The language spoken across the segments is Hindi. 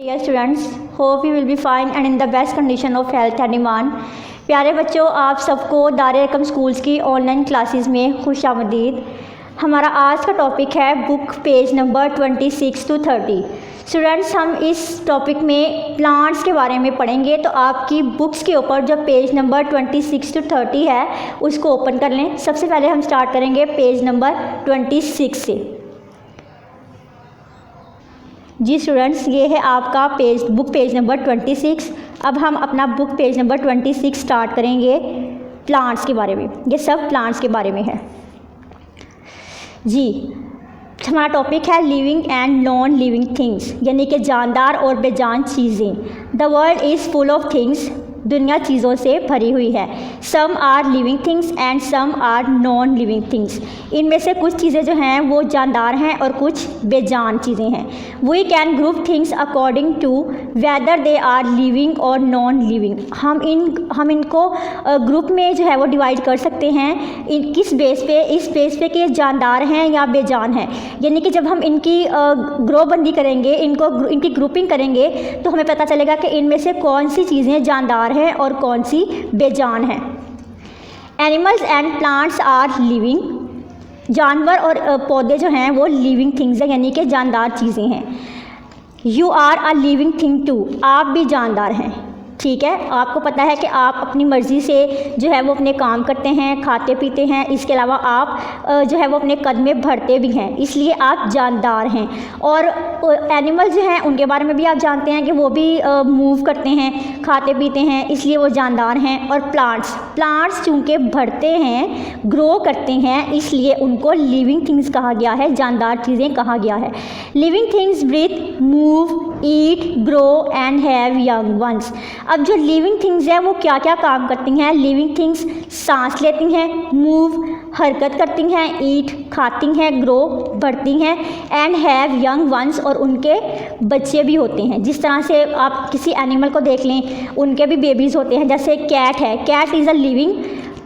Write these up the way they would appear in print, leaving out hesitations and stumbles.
Dear students, hope you will be fine and in the best condition of health and iman। प्यारे बच्चों, आप सबको दार रकम स्कूल्स की ऑनलाइन क्लासेस में खुशामदीद। हमारा आज का टॉपिक है book page number 26 to 30। Students, हम इस टॉपिक में प्लांट्स के बारे में पढ़ेंगे, तो आपकी बुक्स के ऊपर जो पेज नंबर 26 to 30 है उसको ओपन कर लें। सबसे पहले हम स्टार्ट करेंगे पेज नंबर 26 से। जी स्टूडेंट्स, ये है आपका बुक पेज नंबर 26। अब हम अपना बुक पेज नंबर 26 स्टार्ट करेंगे प्लांट्स के बारे में। ये सब प्लांट्स के बारे में है। जी, हमारा टॉपिक है living and non living things, यानी कि जानदार और बेजान चीज़ें। The world is full of things, दुनिया चीज़ों से भरी हुई है। Some are living things and some are non living things. इनमें से कुछ चीज़ें जो हैं वो जानदार हैं और कुछ बेजान चीज़ें हैं। We can group things according to whether they are living और नॉन लिविंग। हम इनको ग्रुप में जो है वो डिवाइड कर सकते हैं किस बेस पे, इस बेस पे कि ये जानदार हैं या बेजान हैं। यानी कि जब हम इनकी ग्रोबंदी करेंगे, इनकी ग्रुपिंग करेंगे, तो हमें पता चलेगा कि इनमें से कौन सी चीज़ें जानदार हैं और कौन सी बेजान हैं। Animals and plants are living. जानवर और पौधे जो हैं वो लिविंग थिंग्स हैं, यानी कि जानदार चीज़ें हैं। You are a living thing too. आप भी जानदार हैं, ठीक है। आपको पता है कि आप अपनी मर्ज़ी से जो है वो अपने काम करते हैं, खाते पीते हैं। इसके अलावा आप जो है वो अपने कदमें भरते भी हैं, इसलिए आप जानदार हैं। और एनिमल जो हैं उनके बारे में भी आप जानते हैं कि वो भी मूव करते हैं, खाते पीते हैं, इसलिए वो जानदार हैं। और प्लांट्स चूँकि बढ़ते हैं, ग्रो करते हैं, इसलिए उनको लिविंग थिंग्स कहा गया है, जानदार चीज़ें कहा गया है। Living things breathe, move, eat, grow and have young ones. अब जो लिविंग थिंग्स हैं वो क्या क्या काम करती हैं? लिविंग थिंग्स सांस लेती हैं, मूव हरकत करती हैं, ईट खाती हैं, ग्रो बढ़ती हैं, एंड हैव यंग वंस और उनके बच्चे भी होते हैं। जिस तरह से आप किसी एनिमल को देख लें, उनके भी बेबीज़ होते हैं। जैसे कैट है, cat is a living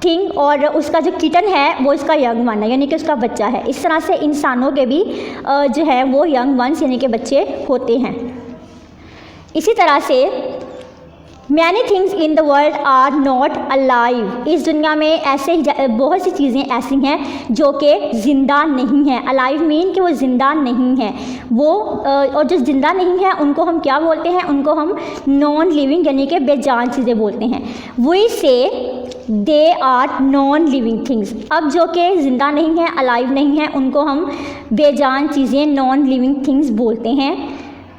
thing और उसका जो किटन है वो इसका यंग वन है, यानी कि उसका बच्चा है। इस तरह से इंसानों के भी जो है वो यंग वंस यानी कि बच्चे होते हैं। इसी तरह से many things in the world are not alive. इस दुनिया में ऐसे बहुत सी चीज़ें ऐसी हैं जो कि ज़िंदा नहीं हैं। अलाइव मीन कि वो ज़िंदा नहीं हैं वो, और जो ज़िंदा नहीं हैं उनको हम क्या बोलते हैं? उनको हम नॉन लिविंग यानी कि बेजान चीज़ें बोलते हैं। We say they are non living things. अब जो कि ज़िंदा नहीं हैं, अलाइव नहीं हैं, उनको हम बेजान चीज़ें नॉन लिविंग थिंग्स बोलते हैं।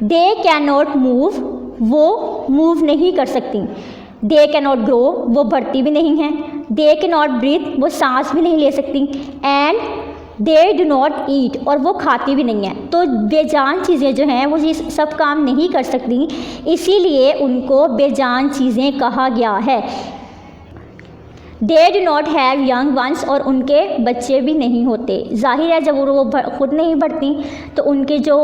दे कैन नॉट मूव, वो मूव नहीं कर सकती। दे कैन नॉट ग्रो, वो बढ़ती भी नहीं हैं। दे कैन नॉट ब्रीथ, वो सांस भी नहीं ले सकती। And they do not eat, और वो खाती भी नहीं है। तो बेजान चीज़ें जो हैं वो ये सब काम नहीं कर सकती, इसीलिए उनको बेजान चीज़ें कहा गया है। They do not have young once, और उनके बच्चे भी नहीं होते। जाहिर है जब वो खुद नहीं बढ़ती तो उनके जो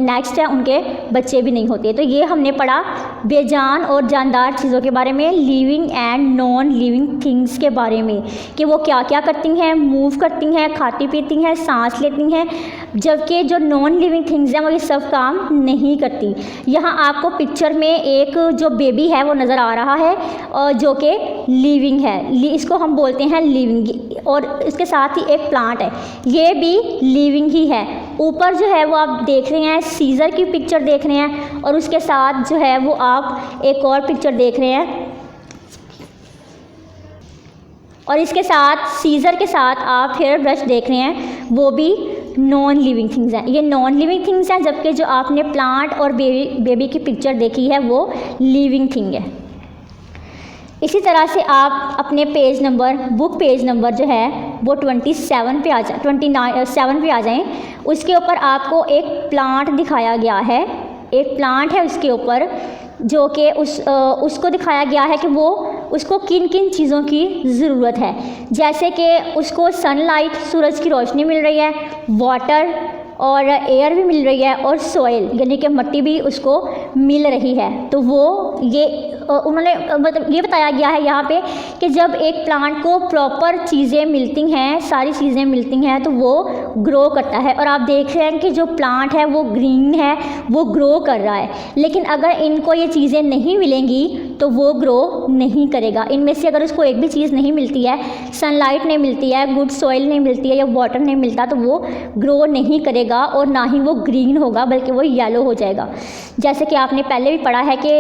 नेक्स्ट है उनके बच्चे भी नहीं होते। तो ये हमने पढ़ा बेजान और जानदार चीज़ों के बारे में, living and non living things के बारे में, कि वो क्या क्या करती हैं, मूव करती हैं, खाती पीती हैं, सांस लेती हैं, जबकि जो नॉन लिविंग थिंग्स हैं वो ये सब काम नहीं करती। यहाँ आपको पिक्चर में एक जो बेबी है वो नज़र आ रहा है जो कि लिविंग है, इसको हम बोलते हैं लिविंग। और इसके साथ ही एक प्लांट है, ये भी लिविंग ही है। ऊपर जो है वो आप देख रहे हैं सीज़र की पिक्चर देख रहे हैं, और उसके साथ जो है वो आप एक और पिक्चर देख रहे हैं, और इसके साथ सीज़र के साथ आप हेयर ब्रश देख रहे हैं, वो भी नॉन लिविंग थिंग्स हैं। ये नॉन लिविंग थिंग्स हैं, जबकि जो आपने प्लांट और बेबी की पिक्चर देखी है वो लिविंग थिंग है। इसी तरह से आप अपने बुक पेज नंबर जो है वो 27 पे 29 पे आ जाएं। उसके ऊपर आपको एक प्लांट दिखाया गया है, एक प्लांट है उसके ऊपर, जो कि उसको दिखाया गया है कि वो उसको किन किन चीज़ों की ज़रूरत है। जैसे कि उसको सनलाइट, सूरज की रोशनी मिल रही है, वाटर और एयर भी मिल रही है और सॉइल यानी कि मिट्टी भी उसको मिल रही है। तो वो ये उन्होंने मतलब ये बताया गया है यहाँ पे कि जब एक प्लांट को प्रॉपर चीज़ें मिलती हैं, सारी चीज़ें मिलती हैं, तो वो ग्रो करता है। और आप देख रहे हैं कि जो प्लांट है वो ग्रीन है, वो ग्रो कर रहा है। लेकिन अगर इनको ये चीज़ें नहीं मिलेंगी तो वो ग्रो नहीं करेगा। इनमें से अगर उसको एक भी चीज़ नहीं मिलती है, सनलाइट नहीं मिलती है, गुड सॉइल नहीं मिलती है या वाटर नहीं मिलता, तो वो ग्रो नहीं करेगा और ना ही वो ग्रीन होगा बल्कि वो येलो हो जाएगा। जैसे कि आपने पहले भी पढ़ा है कि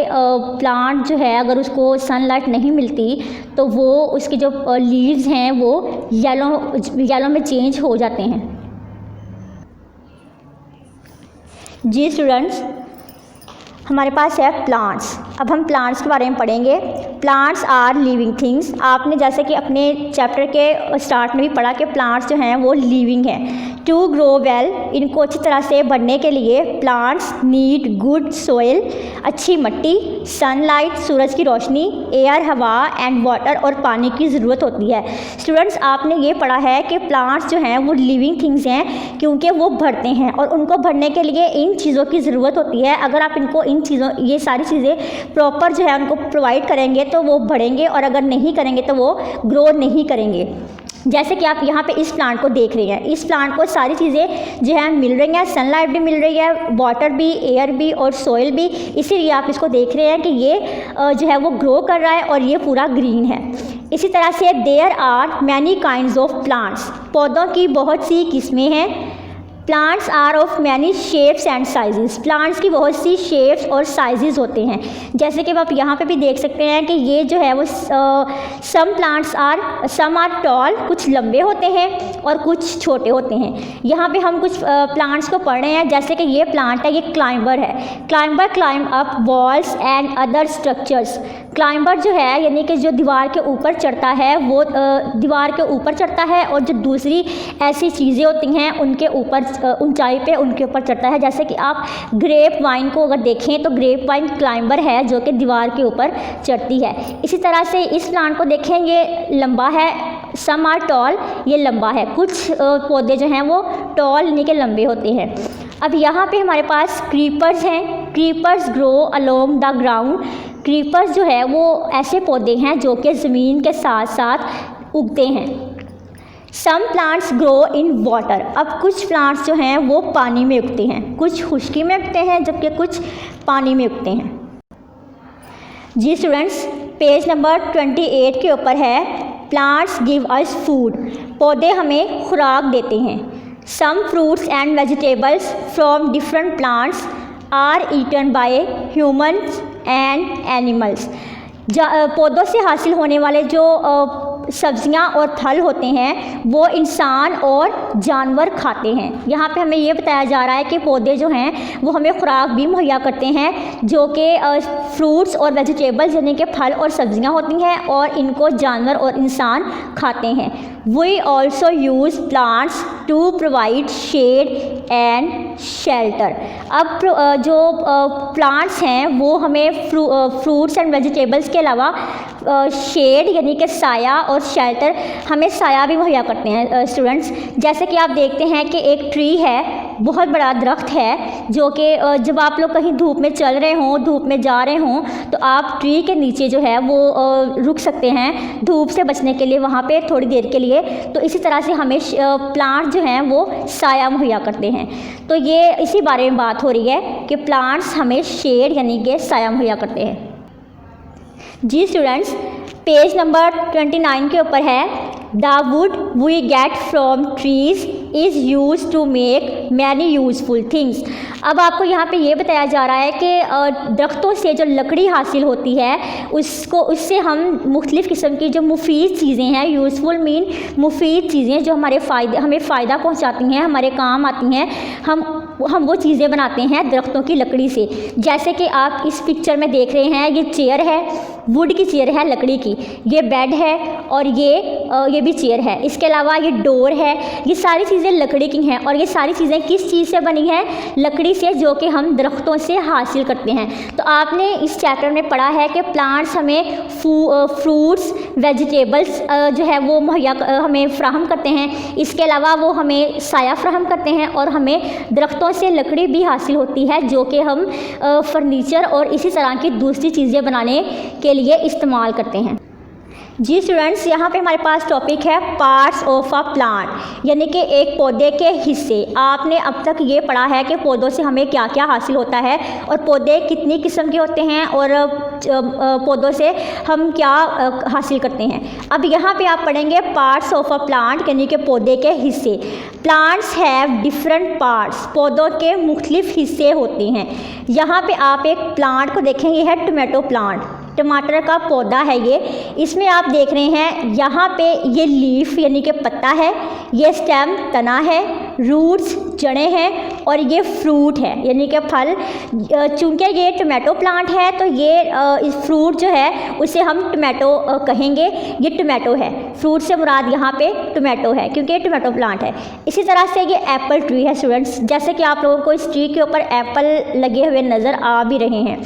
प्लांट जो है अगर उसको सनलाइट नहीं मिलती तो वो उसके जो लीव्स हैं वो येलो में चेंज हो जाते हैं। जी स्टूडेंट्स, हमारे पास है प्लांट्स। अब हम प्लांट्स के बारे में पढ़ेंगे। Plants are living things. आपने जैसे कि अपने चैप्टर के स्टार्ट में भी पढ़ा कि प्लांट्स जो हैं वो लिविंग हैं। टू ग्रो वेल, इनको अच्छी तरह से बढ़ने के लिए प्लांट्स नीड गुड सोइल, अच्छी मिट्टी, सनलाइट, सूरज की रोशनी, एयर हवा एंड वाटर और पानी की ज़रूरत होती है। स्टूडेंट्स, आपने ये पढ़ा है कि प्लांट्स जो हैं वो लिविंग थिंग्स हैं क्योंकि वो बढ़ते हैं और उनको बढ़ने के लिए इन चीज़ों की ज़रूरत होती है। अगर आप इनको इन चीज़ों ये सारी चीज़ें प्रॉपर जो है उनको प्रोवाइड करेंगे तो वो बढ़ेंगे और अगर नहीं करेंगे तो वो ग्रो नहीं करेंगे। जैसे कि आप यहाँ पे इस प्लांट को देख रहे हैं, इस प्लांट को सारी चीज़ें जो है मिल रही हैं, सनलाइट भी मिल रही है, वाटर भी, एयर भी और सॉइल भी, इसीलिए आप इसको देख रहे हैं कि ये जो है वो ग्रो कर रहा है और ये पूरा ग्रीन है। इसी तरह से there are many kinds of plants, पौधों की बहुत सी किस्में हैं। Plants are of many shapes and sizes, plants की बहुत सी शेप्स और साइजेस होते हैं। जैसे कि आप यहाँ पे भी देख सकते हैं कि ये जो है वो सम आर टॉल, कुछ लंबे होते हैं और कुछ छोटे होते हैं। यहाँ पे हम कुछ प्लांट्स को पढ़ रहे हैं। जैसे कि ये प्लांट है, ये क्लाइंबर है। Climber climb up walls and other structures. Climber जो है यानी कि जो दीवार के ऊपर चढ़ता है वो दीवार के ऊपर चढ़ता है और जो दूसरी ऐसी चीज़ें होती हैं उनके ऊपर ऊंचाई पे उनके ऊपर चढ़ता है। जैसे कि आप ग्रेप वाइन को अगर देखें तो ग्रेप वाइन क्लाइंबर है जो कि दीवार के ऊपर चढ़ती है। इसी तरह से इस प्लांट को देखें, ये लंबा है, सम आर टॉल, ये लंबा है। कुछ पौधे जो हैं वो टॉल यानी कि लंबे होते हैं। अब यहाँ पे हमारे पास क्रीपर्स हैं। Creepers grow along the ground. Creepers जो है वो ऐसे पौधे हैं जो कि ज़मीन के साथ साथ उगते हैं। Some plants grow in water. अब कुछ प्लांट्स जो हैं वो पानी में उगते हैं, कुछ खुश्की में उगते हैं जबकि कुछ पानी में उगते हैं। जी स्टूडेंट्स, पेज नंबर 28 के ऊपर है प्लांट्स गिव अस फूड। पौधे हमें खुराक देते हैं। Some fruits and vegetables from different plants are eaten by humans and animals. पौधों से हासिल होने वाले जो सब्जियां और फल होते हैं वो इंसान और जानवर खाते हैं। यहाँ पे हमें ये बताया जा रहा है कि पौधे जो हैं वो हमें खुराक भी मुहैया करते हैं जो कि फ्रूट्स और वेजिटेबल्स यानी कि फल और सब्जियां होती हैं और इनको जानवर और इंसान खाते हैं। We also use plants to provide shade and shelter. अब जो प्लांट्स हैं वो हमें फ्रूट्स एंड वेजिटेबल्स के अलावा शेड यानी कि साया और शेल्टर, हमें साया भी मुहैया करते हैं स्टूडेंट्स। जैसे कि आप देखते हैं कि एक ट्री है, बहुत बड़ा दरख्त है जो कि जब आप लोग कहीं धूप में चल रहे हों, धूप में जा रहे हों तो आप ट्री के नीचे जो है वो रुक सकते हैं धूप से बचने के लिए वहाँ पे थोड़ी देर के लिए। तो इसी तरह से हमें प्लांट जो हैं वो साया मुहैया करते हैं। तो ये इसी बारे में बात हो रही है कि प्लांट्स हमें शेड यानी कि साया मुहैया करते हैं। जी स्टूडेंट्स, पेज नंबर 29 के ऊपर है the wood we get from trees is use to make many useful things. अब आपको यहाँ पे ये बताया जा रहा है कि दरख्तों से जो लकड़ी हासिल होती है उससे हम मुख्तलिफ़ किस्म की जो मुफीद चीज़ें हैं, यूज़फुल मीन मुफीद चीज़ें जो हमें फ़ायदा पहुँचाती हैं, हमारे काम आती हैं, हम हम वो चीज़ें बनाते हैं दरख्तों की लकड़ी से। जैसे कि आप इस पिक्चर में देख रहे हैं, ये चेयर है, वुड की चेयर है लकड़ी की, ये बेड है और ये भी चेयर है। इसके अलावा ये डोर है, ये सारी चीज़ें लकड़ी की हैं। और ये सारी चीज़ें किस चीज़ से बनी हैं? लकड़ी से, जो कि हम दरख्तों से हासिल करते हैं। तो आपने इस चैप्टर में पढ़ा है कि प्लांट्स हमें फ्रूट्स, वेजिटेबल्स जो है वो मुहैया हमें फ़राहम करते हैं। इसके अलावा वो हमें साया फ़राहम करते हैं और हमें दरख्तों से लकड़ी भी हासिल होती है, जो कि हम फर्नीचर और इसी तरह की दूसरी चीज़ें बनाने के लिए इस्तेमाल करते हैं। जी स्टूडेंट्स, यहाँ पे हमारे पास टॉपिक है पार्ट्स ऑफ अ प्लांट, यानी कि एक पौधे के हिस्से। आपने अब तक ये पढ़ा है कि पौधों से हमें क्या क्या हासिल होता है और पौधे कितनी किस्म के होते हैं और पौधों से हम क्या हासिल करते हैं। अब यहाँ पे आप पढ़ेंगे पार्ट्स ऑफ अ प्लांट, यानी कि पौधे के हिस्से। प्लांट्स हैव डिफरेंट पार्ट्स, पौधों के मुख्तलिफ हिस्से होते हैं। यहाँ पे आप एक प्लांट को देखें, ये है टमाटो प्लांट, टमाटर का पौधा है ये। इसमें आप देख रहे हैं यहाँ पे ये लीफ यानी कि पत्ता है, ये स्टेम तना है, रूट्स जड़ें हैं और ये फ्रूट है यानी कि फल। चूँकि ये टमाटो प्लांट है तो ये इस फ्रूट जो है उसे हम टमाटो कहेंगे। ये टमाटो है, फ्रूट से मुराद यहाँ पे टमाटो है क्योंकि ये टमाटो प्लांट है। इसी तरह से ये एप्पल ट्री है स्टूडेंट्स, जैसे कि आप लोगों को इस ट्री के ऊपर एप्पल लगे हुए नज़र आ भी रहे हैं।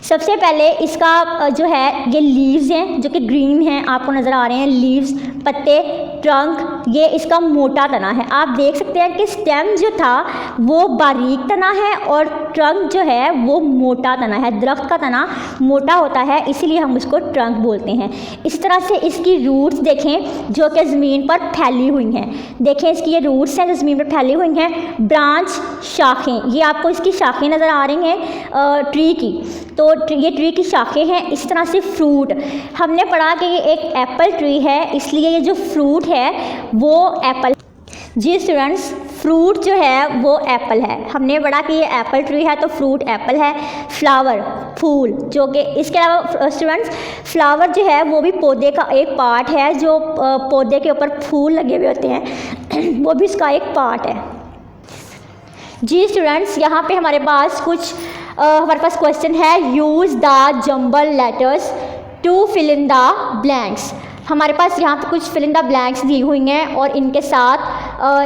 सबसे पहले इसका जो है ये लीव्स हैं जो कि ग्रीन हैं, आपको नज़र आ रहे हैं लीव्स, पत्ते, ट्रंक, ये इसका मोटा तना है। आप देख सकते हैं कि स्टेम जो था वो बारीक तना है और ट्रंक जो है वो मोटा तना है। दरख्त का तना मोटा होता है इसीलिए हम उसको ट्रंक बोलते हैं। इस तरह से इसकी रूट्स देखें जो कि ज़मीन पर फैली हुई हैं। देखें इसकी ये रूट्स हैं जो ज़मीन पर फैली हुई हैं। ब्रांच, शाखें, ये आपको इसकी शाखें नज़र आ रही हैं ट्री की, तो ये ट्री की शाखें हैं। इस तरह से फ्रूट, हमने पढ़ा कि ये एक एप्पल ट्री है इसलिए ये जो फ्रूट है वो एप्पल। जी स्टूडेंट्स, फ्रूट जो है वो एप्पल है। हमने पढ़ा कि ये एप्पल ट्री है तो फ्रूट एप्पल है। फ्लावर, फूल, जो कि इसके अलावा स्टूडेंट्स फ्लावर जो है वो भी पौधे का एक पार्ट है। जो पौधे के ऊपर फूल लगे हुए होते हैं वो भी इसका एक पार्ट है। जी स्टूडेंट्स, यहाँ पे हमारे पास क्वेश्चन है, use the jumble letters to fill in the blanks. हमारे पास यहाँ पे कुछ फिल इन द ब्लैंक्स दी हुई हैं और इनके साथ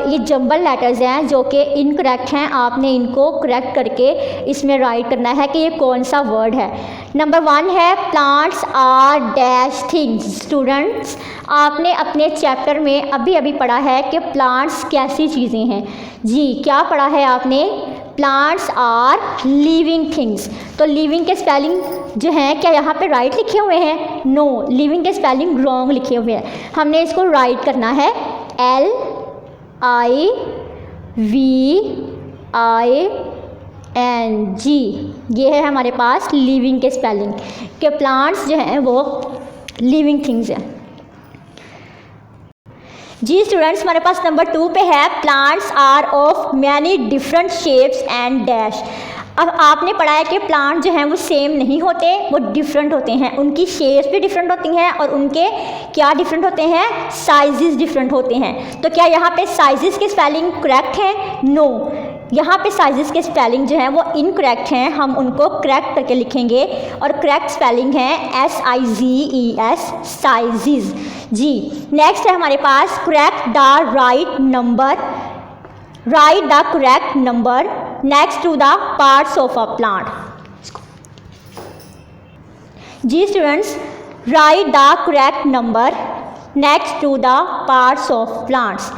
ये जंबल लेटर्स हैं जो कि इनकरेक्ट हैं। आपने इनको करेक्ट करके इसमें राइट करना है कि ये कौन सा वर्ड है। नंबर 1 है plants are dash things. Students, आपने अपने चैप्टर में अभी पढ़ा है कि प्लांट्स कैसी चीज़ें हैं। जी, क्या पढ़ा है आपने? Plants are living things. तो लिविंग के स्पेलिंग जो हैं क्या यहाँ पे राइट लिखे हुए हैं? नो, लिविंग के स्पेलिंग रॉन्ग लिखे हुए हैं। हमने इसको राइट करना है LIVING। ये है हमारे पास लिविंग के स्पेलिंग के प्लांट्स जो हैं वो लिविंग थिंग्स हैं। जी स्टूडेंट्स, हमारे पास नंबर 2 पे है plants are of many different shapes and dash. अब आपने पढ़ा है कि प्लांट जो हैं वो सेम नहीं होते, वो डिफरेंट होते हैं। उनकी शेप्स भी डिफरेंट होती हैं और उनके क्या डिफरेंट होते हैं? साइजेस डिफरेंट होते हैं। तो क्या यहाँ पे साइजेस की स्पेलिंग करेक्ट है? नो, यहाँ पे साइजेस के स्पेलिंग जो हैं वो इनकरेक्ट हैं। हम उनको करेक्ट करके लिखेंगे और करेक्ट स्पेलिंग है SIZES, साइजेस। जी, नेक्स्ट है हमारे पास correct the write number, write the correct number next to the parts of a plant. जी students, write the correct number next to the parts of plants.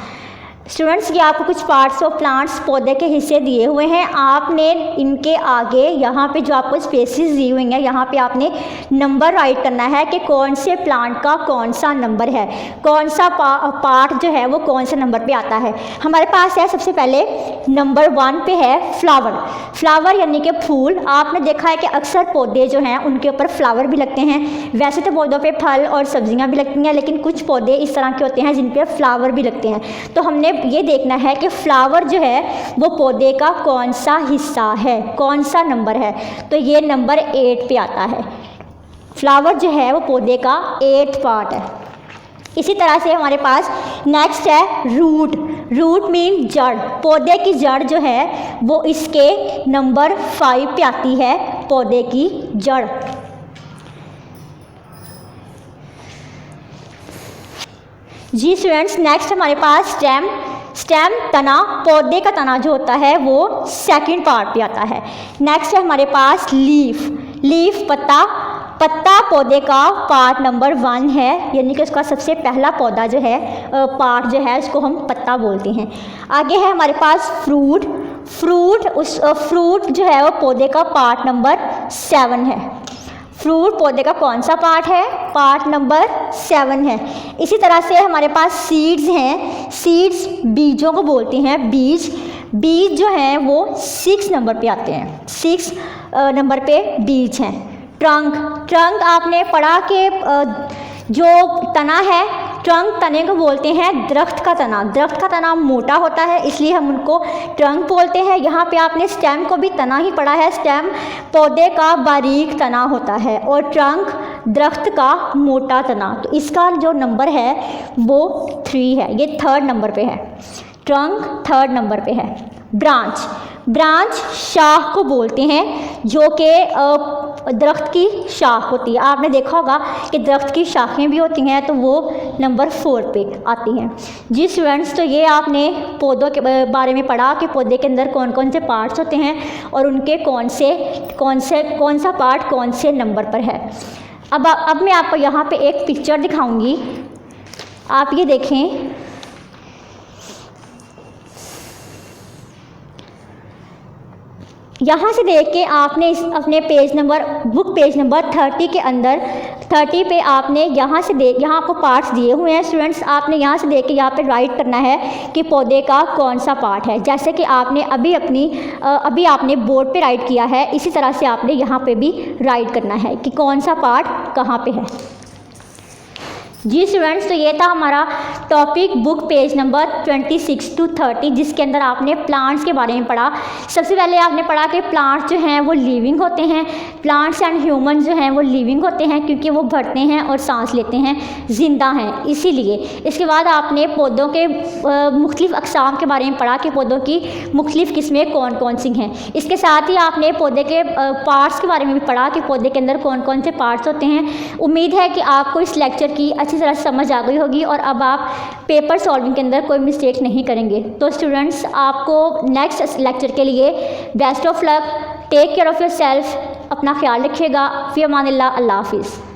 Students, ये आपको कुछ पार्ट्स ऑफ प्लांट्स पौधे के हिस्से दिए हुए हैं। आपने इनके आगे यहाँ पे जो आपको स्पेसिस दी हुई हैं यहाँ पे आपने नंबर राइट करना है कि कौन से प्लांट का कौन सा नंबर है, कौन सा पार्ट जो है वो कौन से नंबर पे आता है। हमारे पास है सबसे पहले नंबर 1 पे है फ्लावर। फ्लावर यानी कि फूल। आपने देखा है कि अक्सर पौधे जो हैं उनके ऊपर फ्लावर भी लगते हैं। वैसे तो पौधों पे फल और सब्जियां भी लगती हैं लेकिन कुछ पौधे इस तरह के होते हैं जिन पे फ्लावर भी लगते हैं। तो हमने ये देखना है कि फ्लावर जो है वो पौधे का कौन सा हिस्सा है, कौन सा नंबर है। तो ये नंबर 8 पे आता है। फ्लावर जो है वो पौधे का 8th पार्ट है। इसी तरह से हमारे पास नेक्स्ट है रूट। रूट मीन जड़, पौधे की जड़ जो है वो इसके नंबर 5 पे आती है, पौधे की जड़। जी स्टूडेंट्स, नेक्स्ट हमारे पास स्टेम। स्टेम तना, पौधे का तना जो होता है वो सेकंड पार्ट पे आता है। नेक्स्ट है हमारे पास लीफ। लीफ पत्ता, पत्ता पौधे का पार्ट नंबर 1 है, यानी कि उसका सबसे पहला पौधा जो है पार्ट जो है उसको हम पत्ता बोलते हैं। आगे है हमारे पास फ्रूट। फ्रूट जो है वो पौधे का पार्ट नंबर 7 है। फ्रूट पौधे का कौन सा पार्ट है? पार्ट नंबर 7 है। इसी तरह से हमारे पास सीड्स हैं। सीड्स बीजों को बोलते हैं, बीज। बीज जो हैं वो 6 नंबर पे आते हैं, 6 नंबर पे बीज हैं। ट्रंक आपने पढ़ा कि जो तना है, ट्रंक तने को बोलते हैं दरख्त का तना। दरख्त का तना मोटा होता है इसलिए हम उनको ट्रंक बोलते हैं। यहाँ पे आपने स्टेम को भी तना ही पढ़ा है। स्टेम पौधे का बारीक तना होता है और ट्रंक दरख्त का मोटा तना। तो इसका जो नंबर है वो 3 है, ये 3rd नंबर पे है। ट्रंक 3rd नंबर पे है। ब्रांच, ब्रांच शाख को बोलते हैं जो कि दरख्त की शाख होती है। आपने देखा होगा कि दरख्त की शाखें भी होती हैं, तो वो नंबर 4 पे आती हैं। जी स्टूडेंट्स, तो ये आपने पौधों के बारे में पढ़ा कि पौधे के अंदर कौन कौन से पार्ट्स होते हैं और उनके कौन सा पार्ट कौन से नंबर पर है। अब मैं आपको यहाँ पे एक पिक्चर दिखाऊंगी, आप ये देखें। यहाँ से देख के आपने अपने बुक पेज नंबर 30 के अंदर 30 पे आपने यहाँ आपको पार्ट्स दिए हुए हैं स्टूडेंट्स। आपने यहाँ से देख के यहाँ पे राइट करना है कि पौधे का कौन सा पार्ट है। जैसे कि आपने अभी आपने बोर्ड पे राइट किया है, इसी तरह से आपने यहाँ पे भी राइट करना है कि कौन सा पार्ट कहाँ पे है। जी स्टूडेंट्स, तो ये था हमारा topic book page number 26 to 30, जिसके अंदर आपने प्लांट्स के बारे में पढ़ा। सबसे पहले आपने पढ़ा कि प्लांट्स जो हैं वो लिविंग होते हैं। प्लांट्स एंड ह्यूमन जो हैं वो लिविंग होते हैं क्योंकि वो बढ़ते हैं और सांस लेते हैं, ज़िंदा हैं इसीलिए। इसके बाद आपने पौधों के मुख्तलिफ़ अक़साम के बारे में पढ़ा कि पौधों की मुख्तलिफ़ किस्में कौन कौन सी हैं। इसके साथ ही आपने पौधे के पार्ट्स के बारे में भी पढ़ा कि पौधे के अंदर कौन कौन से पार्ट्स होते हैं। उम्मीद है कि आपको इस लेक्चर की अच्छी तरह समझ आ गई होगी और अब आप पेपर सॉल्विंग के अंदर कोई मिस्टेक नहीं करेंगे। तो स्टूडेंट्स, आपको नेक्स्ट लेक्चर के लिए best of luck. Take care of yourself, अपना ख्याल रखिएगा। फ़ी अमानिल्लाह, अल्लाह हाफ़िज़।